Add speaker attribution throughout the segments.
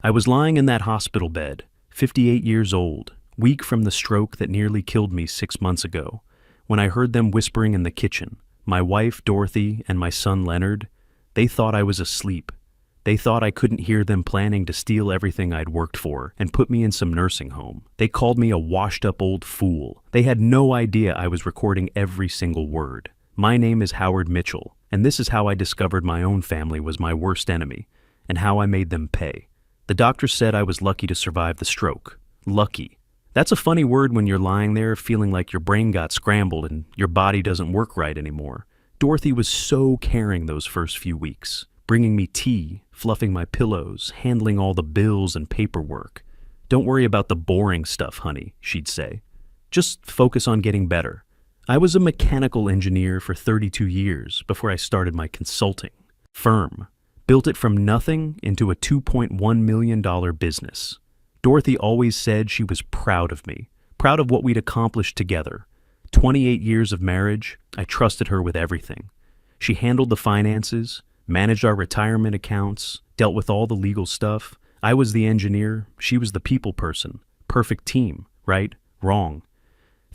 Speaker 1: I was lying in that hospital bed, 58 years old, weak from the stroke that nearly killed me 6 months ago, when I heard them whispering in the kitchen, my wife, Dorothy, and my son, Leonard. They thought I was asleep. They thought I couldn't hear them planning to steal everything I'd worked for and put me in some nursing home. They called me a washed-up old fool. They had no idea I was recording every single word. My name is Howard Mitchell, and this is how I discovered my own family was my worst enemy, and how I made them pay. The doctor said I was lucky to survive the stroke. Lucky. That's a funny word when you're lying there feeling like your brain got scrambled and your body doesn't work right anymore. Dorothy was so caring those first few weeks, bringing me tea, fluffing my pillows, handling all the bills and paperwork. "Don't worry about the boring stuff, honey," she'd say. "Just focus on getting better." I was a mechanical engineer for 32 years before I started my consulting firm. Built it from nothing into a $2.1 million business. Dorothy always said she was proud of me, proud of what we'd accomplished together. 28 years of marriage, I trusted her with everything. She handled the finances, managed our retirement accounts, dealt with all the legal stuff. I was the engineer, she was the people person. Perfect team, right? Wrong.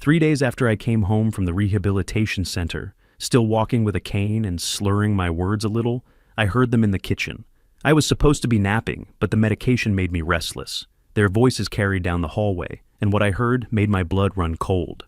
Speaker 1: 3 days after I came home from the rehabilitation center, still walking with a cane and slurring my words a little, I heard them in the kitchen. I was supposed to be napping, but the medication made me restless. Their voices carried down the hallway, and what I heard made my blood run cold.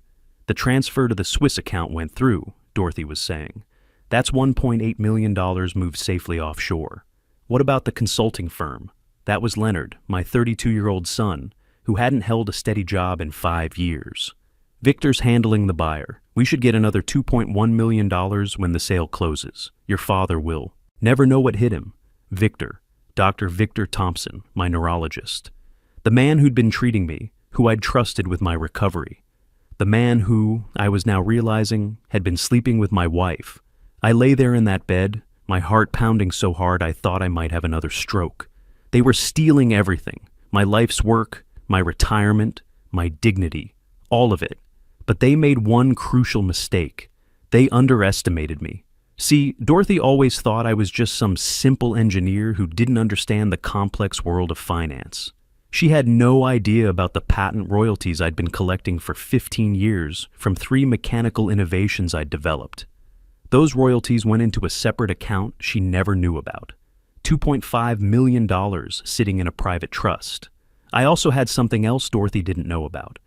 Speaker 1: "The transfer to the Swiss account went through," Dorothy was saying. "That's $1.8 million moved safely offshore." "What about the consulting firm?" That was Leonard, my 32-year-old son, who hadn't held a steady job in 5 years. "Victor's handling the buyer. We should get another $2.1 million when the sale closes. Your father will." Never know what hit him. Victor, Dr. Victor Thompson, my neurologist. The man who'd been treating me, who I'd trusted with my recovery. The man who, I was now realizing, had been sleeping with my wife. I lay there in that bed, my heart pounding so hard I thought I might have another stroke. They were stealing everything, my life's work, my retirement, my dignity, all of it. But they made one crucial mistake. They underestimated me. See, Dorothy always thought I was just some simple engineer who didn't understand the complex world of finance. She had no idea about the patent royalties I'd been collecting for 15 years from 3 mechanical innovations I'd developed. Those royalties went into a separate account she never knew about. $2.5 million sitting in a private trust. I also had something else Dorothy didn't know about.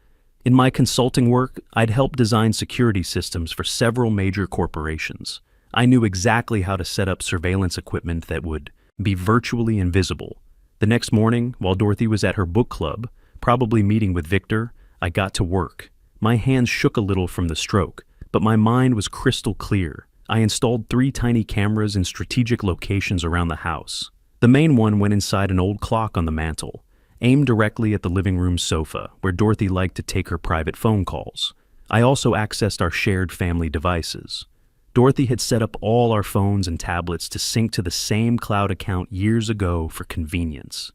Speaker 1: In my consulting work, I'd helped design security systems for several major corporations. I knew exactly how to set up surveillance equipment that would be virtually invisible. The next morning, while Dorothy was at her book club, probably meeting with Victor, I got to work. My hands shook a little from the stroke, but my mind was crystal clear. I installed 3 tiny cameras in strategic locations around the house. The main one went inside an old clock on the mantle, aimed directly at the living room sofa, where Dorothy liked to take her private phone calls. I also accessed our shared family devices. Dorothy had set up all our phones and tablets to sync to the same cloud account years ago for convenience.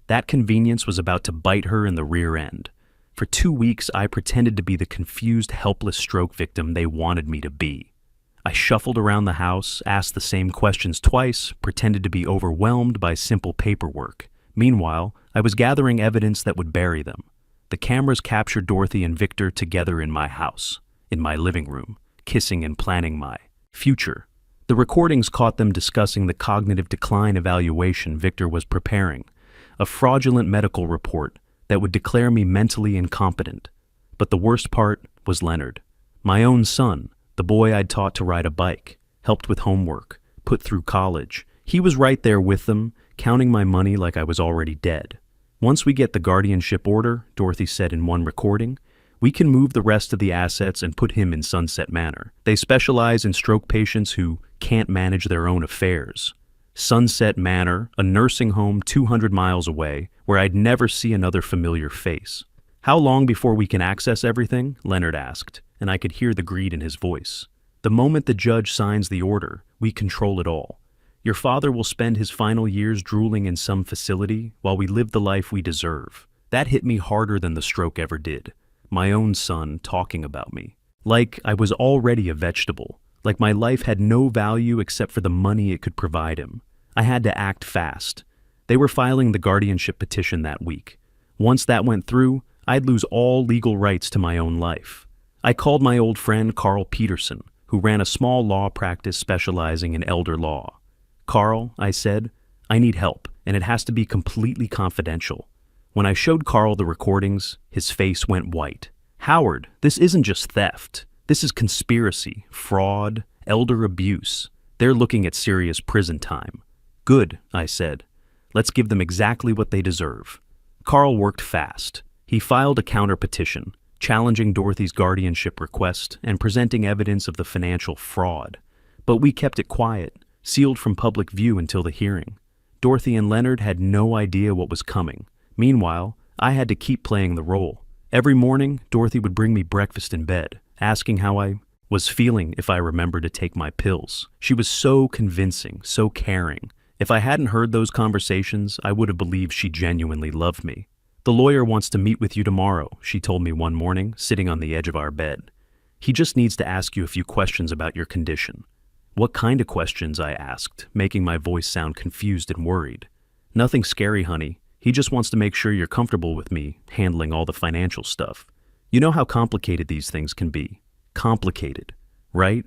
Speaker 1: That convenience was about to bite her in the rear end. For 2 weeks, I pretended to be the confused, helpless stroke victim they wanted me to be. I shuffled around the house, asked the same questions twice, pretended to be overwhelmed by simple paperwork. Meanwhile, I was gathering evidence that would bury them. The cameras captured Dorothy and Victor together in my house, in my living room, kissing and planning my future. The recordings caught them discussing the cognitive decline evaluation Victor was preparing, a fraudulent medical report that would declare me mentally incompetent. But the worst part was Leonard, my own son, the boy I'd taught to ride a bike, helped with homework, put through college. He was right there with them, counting my money like I was already dead. "Once we get the guardianship order," Dorothy said in one recording, "we can move the rest of the assets and put him in Sunset Manor. They specialize in stroke patients who can't manage their own affairs." Sunset Manor, a nursing home 200 miles away, where I'd never see another familiar face. "How long before we can access everything?" Leonard asked, and I could hear the greed in his voice. "The moment the judge signs the order, we control it all. Your father will spend his final years drooling in some facility while we live the life we deserve." That hit me harder than the stroke ever did. My own son talking about me. Like I was already a vegetable. Like my life had no value except for the money it could provide him. I had to act fast. They were filing the guardianship petition that week. Once that went through, I'd lose all legal rights to my own life. I called my old friend Carl Peterson, who ran a small law practice specializing in elder law. "Carl," I said, "I need help, and it has to be completely confidential." When I showed Carl the recordings, his face went white. "Howard, this isn't just theft. This is conspiracy, fraud, elder abuse. They're looking at serious prison time." "Good," I said. "Let's give them exactly what they deserve." Carl worked fast. He filed a counter-petition, challenging Dorothy's guardianship request and presenting evidence of the financial fraud. But we kept it quiet, sealed from public view until the hearing. Dorothy and Leonard had no idea what was coming. Meanwhile, I had to keep playing the role. Every morning, Dorothy would bring me breakfast in bed, asking how I was feeling if I remembered to take my pills. She was so convincing, so caring. If I hadn't heard those conversations, I would have believed she genuinely loved me. "The lawyer wants to meet with you tomorrow," she told me one morning, sitting on the edge of our bed. "He just needs to ask you a few questions about your condition." "What kind of questions?" I asked, making my voice sound confused and worried. "Nothing scary, honey. He just wants to make sure you're comfortable with me handling all the financial stuff. You know how complicated these things can be. Complicated, right?"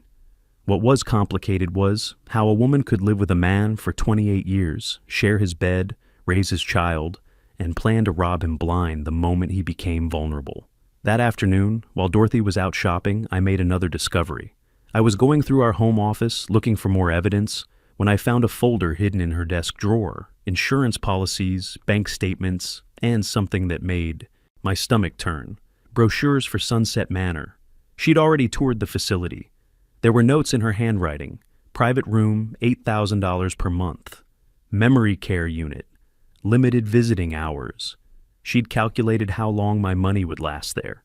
Speaker 1: What was complicated was how a woman could live with a man for 28 years, share his bed, raise his child, and plan to rob him blind the moment he became vulnerable. That afternoon, while Dorothy was out shopping, I made another discovery. I was going through our home office looking for more evidence when I found a folder hidden in her desk drawer, insurance policies, bank statements, and something that made my stomach turn. Brochures for Sunset Manor. She'd already toured the facility. There were notes in her handwriting. Private room, $8,000 per month. Memory care unit. Limited visiting hours. She'd calculated how long my money would last there.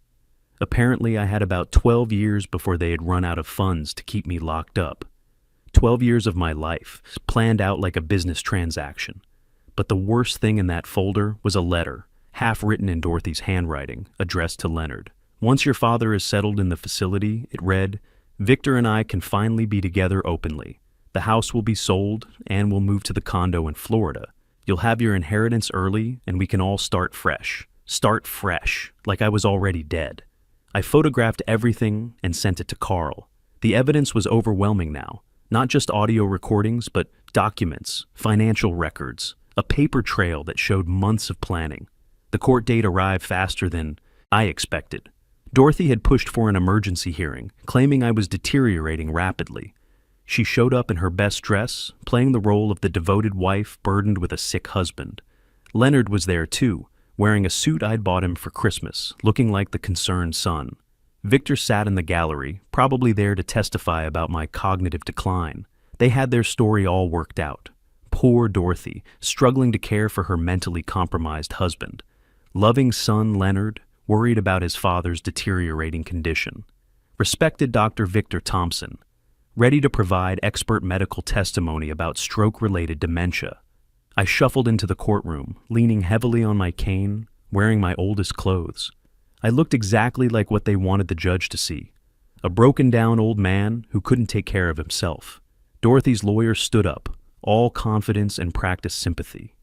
Speaker 1: Apparently, I had about 12 years before they had run out of funds to keep me locked up. 12 years of my life, planned out like a business transaction. But the worst thing in that folder was a letter, half written in Dorothy's handwriting, addressed to Leonard. "Once your father is settled in the facility," it read, "Victor and I can finally be together openly. The house will be sold, and we'll move to the condo in Florida. You'll have your inheritance early, and we can all start fresh. Start fresh, like I was already dead." I photographed everything and sent it to Carl. The evidence was overwhelming now. Not just audio recordings, but documents, financial records, a paper trail that showed months of planning. The court date arrived faster than I expected. Dorothy had pushed for an emergency hearing, claiming I was deteriorating rapidly. She showed up in her best dress, playing the role of the devoted wife burdened with a sick husband. Leonard was there too, wearing a suit I'd bought him for Christmas, looking like the concerned son. Victor sat in the gallery, probably there to testify about my cognitive decline. They had their story all worked out. Poor Dorothy, struggling to care for her mentally compromised husband. Loving son Leonard, worried about his father's deteriorating condition. Respected Dr. Victor Thompson, ready to provide expert medical testimony about stroke-related dementia. I shuffled into the courtroom, leaning heavily on my cane, wearing my oldest clothes. I looked exactly like what they wanted the judge to see. A broken-down old man who couldn't take care of himself. Dorothy's lawyer stood up, all confidence and practiced sympathy.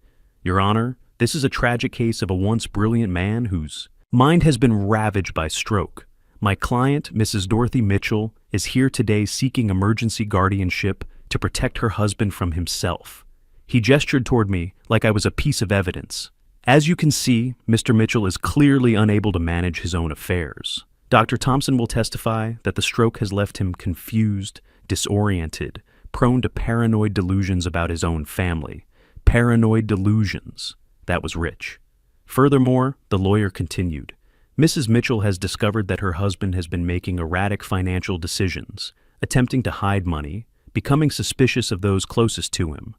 Speaker 1: "Your Honor, this is a tragic case of a once brilliant man whose mind has been ravaged by stroke. My client, Mrs. Dorothy Mitchell, is here today seeking emergency guardianship to protect her husband from himself." He gestured toward me like I was a piece of evidence. "As you can see, Mr. Mitchell is clearly unable to manage his own affairs. Dr. Thompson will testify that the stroke has left him confused, disoriented, prone to paranoid delusions about his own family. Paranoid delusions." That was rich. Furthermore, the lawyer continued, "Mrs. Mitchell has discovered that her husband has been making erratic financial decisions, attempting to hide money, becoming suspicious of those closest to him.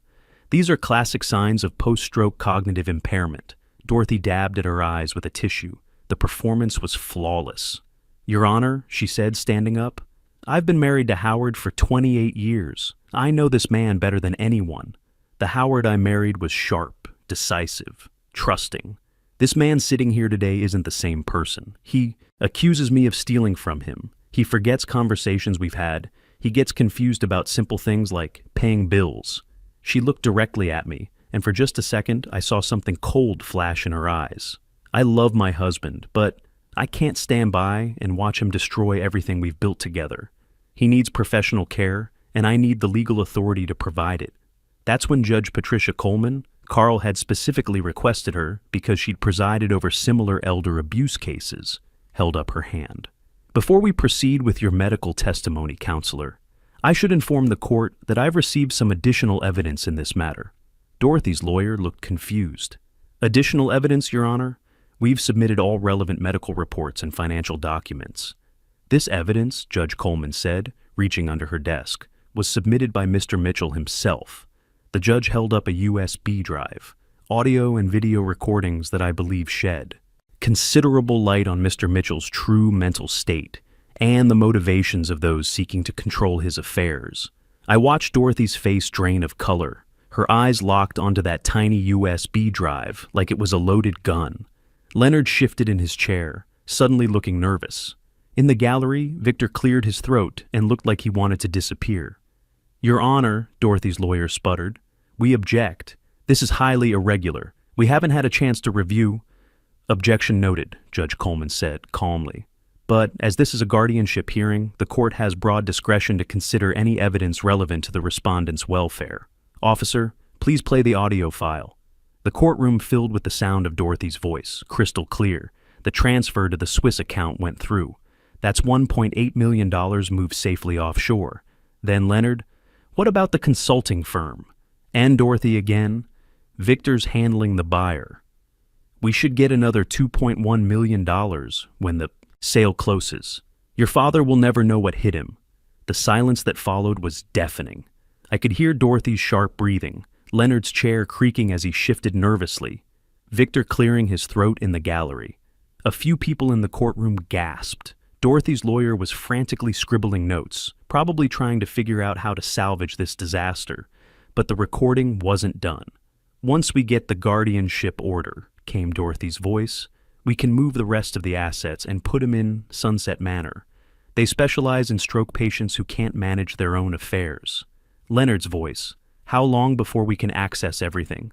Speaker 1: These are classic signs of post-stroke cognitive impairment." Dorothy dabbed at her eyes with a tissue. The performance was flawless. "Your Honor," she said, standing up, "I've been married to Howard for 28 years. I know this man better than anyone. The Howard I married was sharp, decisive, trusting. This man sitting here today isn't the same person. He accuses me of stealing from him. He forgets conversations we've had. He gets confused about simple things like paying bills." She looked directly at me, and for just a second I saw something cold flash in her eyes. I love my husband, but I can't stand by and watch him destroy everything we've built together. He needs professional care, and I need the legal authority to provide it. That's when Judge Patricia Coleman, Carl had specifically requested her because she'd presided over similar elder abuse cases, held up her hand. Before we proceed with your medical testimony, counselor, I should inform the court that I've received some additional evidence in this matter. Dorothy's lawyer looked confused. Additional evidence, Your Honor? We've submitted all relevant medical reports and financial documents. This evidence, Judge Coleman said, reaching under her desk, was submitted by Mr. Mitchell himself. The judge held up a USB drive, audio and video recordings that I believe shed considerable light on Mr. Mitchell's true mental state and the motivations of those seeking to control his affairs. I watched Dorothy's face drain of color, her eyes locked onto that tiny USB drive like it was a loaded gun. Leonard shifted in his chair, suddenly looking nervous. In the gallery, Victor cleared his throat and looked like he wanted to disappear. Your Honor, Dorothy's lawyer sputtered, we object. This is highly irregular. We haven't had a chance to review. Objection noted, Judge Coleman said calmly. But as this is a guardianship hearing, the court has broad discretion to consider any evidence relevant to the respondent's welfare. Officer, please play the audio file. The courtroom filled with the sound of Dorothy's voice, crystal clear. The transfer to the Swiss account went through. That's $1.8 million moved safely offshore. Then Leonard, what about the consulting firm? And Dorothy again? Victor's handling the buyer. We should get another $2.1 million when the sale closes. Your father will never know what hit him. The silence that followed was deafening. I could hear Dorothy's sharp breathing, Leonard's chair creaking as he shifted nervously, Victor clearing his throat in the gallery. A few people in the courtroom gasped. Dorothy's lawyer was frantically scribbling notes, probably trying to figure out how to salvage this disaster, but the recording wasn't done. Once we get the guardianship order, came Dorothy's voice, we can move the rest of the assets and put them in Sunset Manor. They specialize in stroke patients who can't manage their own affairs. Leonard's voice, how long before we can access everything?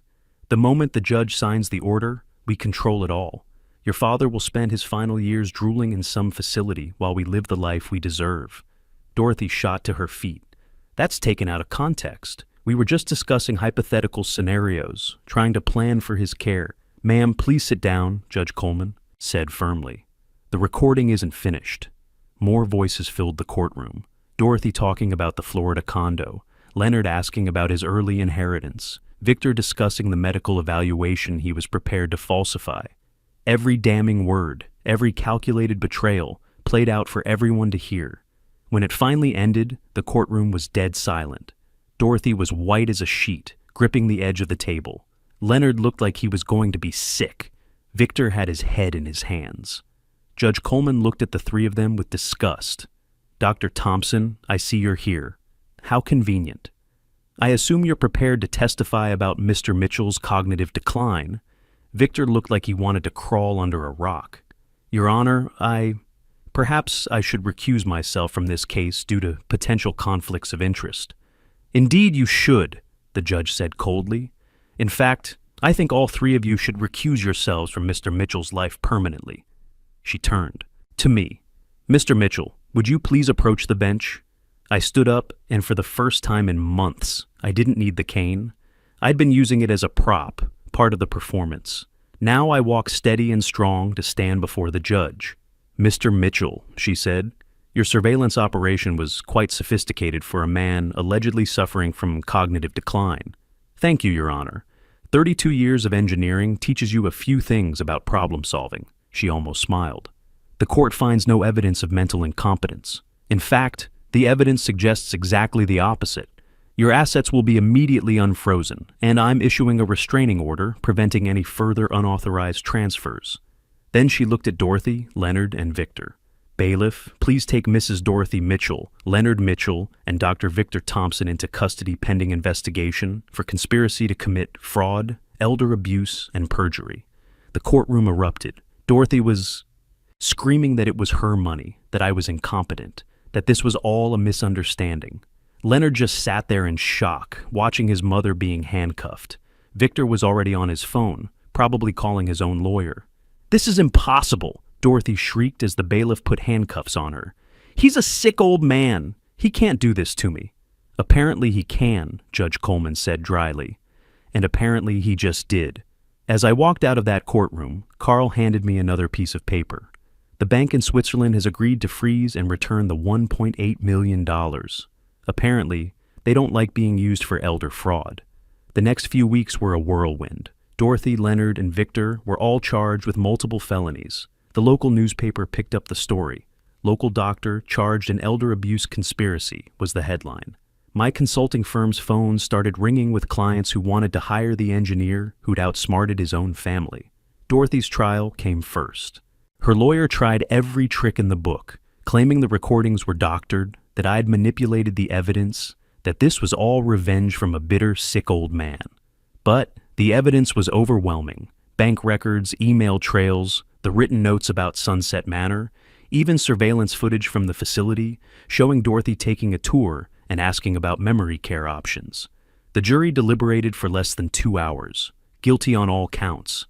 Speaker 1: The moment the judge signs the order, we control it all. Your father will spend his final years drooling in some facility while we live the life we deserve. Dorothy shot to her feet. That's taken out of context. We were just discussing hypothetical scenarios, trying to plan for his care. Ma'am, please sit down, Judge Coleman said firmly. The recording isn't finished. More voices filled the courtroom. Dorothy talking about the Florida condo, Leonard asking about his early inheritance, Victor discussing the medical evaluation he was prepared to falsify. Every damning word, every calculated betrayal played out for everyone to hear. When it finally ended, the courtroom was dead silent. Dorothy was white as a sheet, gripping the edge of the table. Leonard looked like he was going to be sick. Victor had his head in his hands. Judge Coleman looked at the three of them with disgust. Dr. Thompson, I see you're here. How convenient. I assume you're prepared to testify about Mr. Mitchell's cognitive decline. Victor looked like he wanted to crawl under a rock. Your Honor, perhaps I should recuse myself from this case due to potential conflicts of interest. Indeed you should, the judge said coldly. In fact, I think all three of you should recuse yourselves from Mr. Mitchell's life permanently. She turned to me. Mr. Mitchell, would you please approach the bench? I stood up, and for the first time in months, I didn't need the cane. I'd been using it as a prop, part of the performance. Now I walk steady and strong to stand before the judge. Mr. Mitchell, she said, your surveillance operation was quite sophisticated for a man allegedly suffering from cognitive decline. Thank you, Your Honor. 32 years of engineering teaches you a few things about problem solving. She almost smiled. The court finds no evidence of mental incompetence. In fact, the evidence suggests exactly the opposite. Your assets will be immediately unfrozen, and I'm issuing a restraining order preventing any further unauthorized transfers. Then she looked at Dorothy, Leonard, and Victor. Bailiff, please take Mrs. Dorothy Mitchell, Leonard Mitchell, and Dr. Victor Thompson into custody pending investigation for conspiracy to commit fraud, elder abuse, and perjury. The courtroom erupted. Dorothy was screaming that it was her money, that I was incompetent, that this was all a misunderstanding. Leonard just sat there in shock, watching his mother being handcuffed. Victor was already on his phone, probably calling his own lawyer. "This is impossible," Dorothy shrieked as the bailiff put handcuffs on her. "He's a sick old man. He can't do this to me." "Apparently he can," Judge Coleman said dryly. "And apparently he just did." As I walked out of that courtroom, Carl handed me another piece of paper. "The bank in Switzerland has agreed to freeze and return the $1.8 million. Apparently, they don't like being used for elder fraud." The next few weeks were a whirlwind. Dorothy, Leonard, and Victor were all charged with multiple felonies. The local newspaper picked up the story. "Local doctor charged in elder abuse conspiracy" was the headline. My consulting firm's phones started ringing with clients who wanted to hire the engineer who'd outsmarted his own family. Dorothy's trial came first. Her lawyer tried every trick in the book, claiming the recordings were doctored, that I'd manipulated the evidence, that this was all revenge from a bitter, sick old man. But the evidence was overwhelming. Bank records, email trails, the written notes about Sunset Manor, even surveillance footage from the facility showing Dorothy taking a tour and asking about memory care options. The jury deliberated for less than 2 hours, guilty on all counts.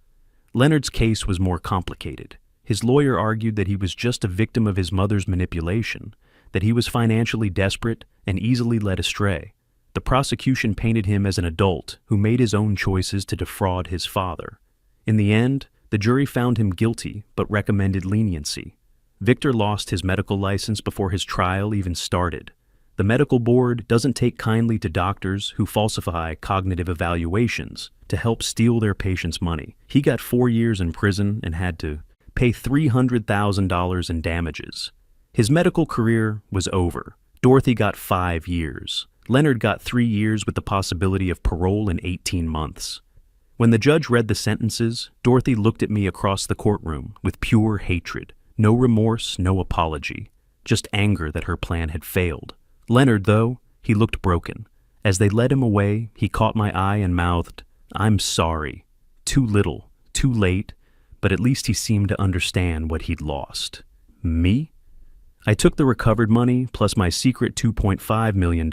Speaker 1: Leonard's case was more complicated. His lawyer argued that he was just a victim of his mother's manipulation, that he was financially desperate and easily led astray. The prosecution painted him as an adult who made his own choices to defraud his father. In the end, the jury found him guilty but recommended leniency. Victor lost his medical license before his trial even started. The medical board doesn't take kindly to doctors who falsify cognitive evaluations to help steal their patients' money. He got 4 years in prison and had to pay $300,000 in damages. His medical career was over. Dorothy got 5 years. Leonard got 3 years with the possibility of parole in 18 months. When the judge read the sentences, Dorothy looked at me across the courtroom with pure hatred. No remorse, no apology. Just anger that her plan had failed. Leonard, though, he looked broken. As they led him away, he caught my eye and mouthed, "I'm sorry. Too little, too late," but at least he seemed to understand what he'd lost. Me? I took the recovered money plus my secret $2.5 million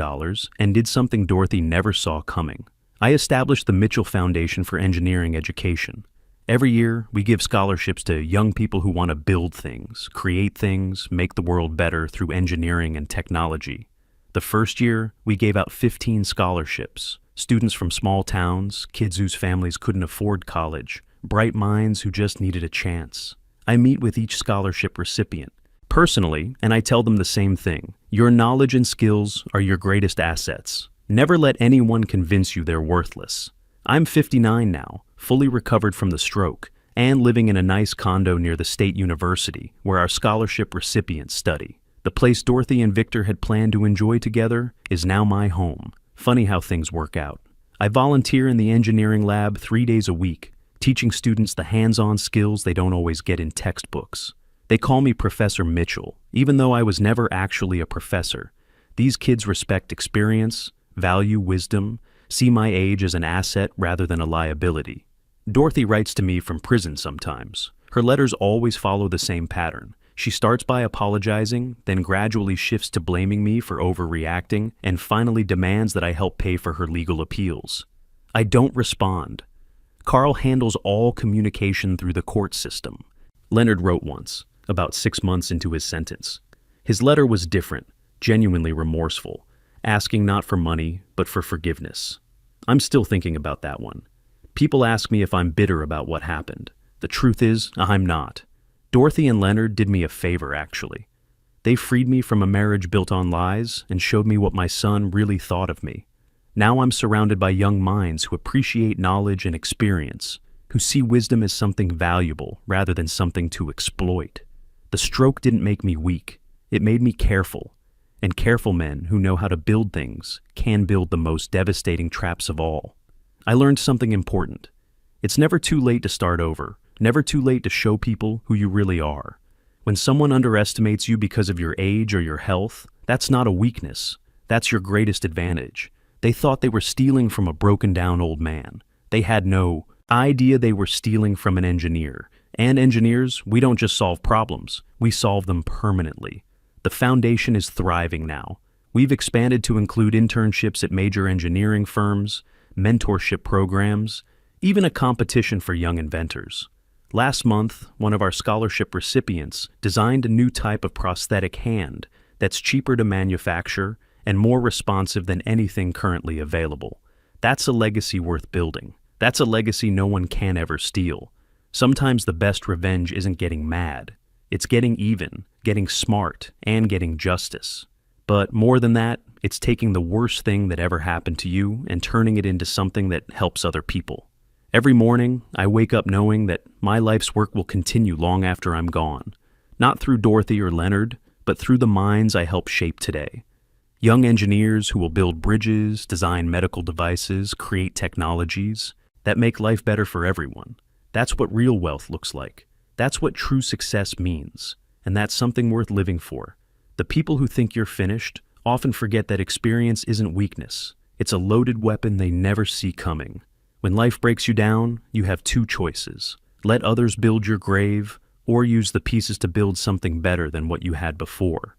Speaker 1: and did something Dorothy never saw coming. I established the Mitchell Foundation for Engineering Education. Every year, we give scholarships to young people who want to build things, create things, make the world better through engineering and technology. The first year, we gave out 15 scholarships. Students from small towns, kids whose families couldn't afford college, bright minds who just needed a chance. I meet with each scholarship recipient personally, and I tell them the same thing. Your knowledge and skills are your greatest assets. Never let anyone convince you they're worthless. I'm 59 now, fully recovered from the stroke, and living in a nice condo near the State University, where our scholarship recipients study. The place Dorothy and Victor had planned to enjoy together is now my home. Funny how things work out. I volunteer in the engineering lab 3 days a week, teaching students the hands-on skills they don't always get in textbooks. They call me Professor Mitchell, even though I was never actually a professor. These kids respect experience, value wisdom, see my age as an asset rather than a liability. Dorothy writes to me from prison sometimes. Her letters always follow the same pattern. She starts by apologizing, then gradually shifts to blaming me for overreacting, and finally demands that I help pay for her legal appeals. I don't respond. Carl handles all communication through the court system. Leonard wrote once, about 6 months into his sentence. His letter was different, genuinely remorseful, asking not for money, but for forgiveness. I'm still thinking about that one. People ask me if I'm bitter about what happened. The truth is, I'm not. Dorothy and Leonard did me a favor, actually. They freed me from a marriage built on lies and showed me what my son really thought of me. Now I'm surrounded by young minds who appreciate knowledge and experience, who see wisdom as something valuable rather than something to exploit. The stroke didn't make me weak. It made me careful. And careful men who know how to build things can build the most devastating traps of all. I learned something important. It's never too late to start over. Never too late to show people who you really are. When someone underestimates you because of your age or your health, that's not a weakness. That's your greatest advantage. They thought they were stealing from a broken-down old man. They had no idea they were stealing from an engineer. And engineers, we don't just solve problems. We solve them permanently. The foundation is thriving now. We've expanded to include internships at major engineering firms, mentorship programs, even a competition for young inventors. Last month, one of our scholarship recipients designed a new type of prosthetic hand that's cheaper to manufacture and more responsive than anything currently available. That's a legacy worth building. That's a legacy no one can ever steal. Sometimes the best revenge isn't getting mad. It's getting even, getting smart, and getting justice. But more than that, it's taking the worst thing that ever happened to you and turning it into something that helps other people. Every morning, I wake up knowing that my life's work will continue long after I'm gone. Not through Dorothy or Leonard, but through the minds I help shape today. Young engineers who will build bridges, design medical devices, create technologies that make life better for everyone. That's what real wealth looks like. That's what true success means. And that's something worth living for. The people who think you're finished often forget that experience isn't weakness. It's a loaded weapon they never see coming. When life breaks you down, you have two choices. Let others build your grave, or use the pieces to build something better than what you had before.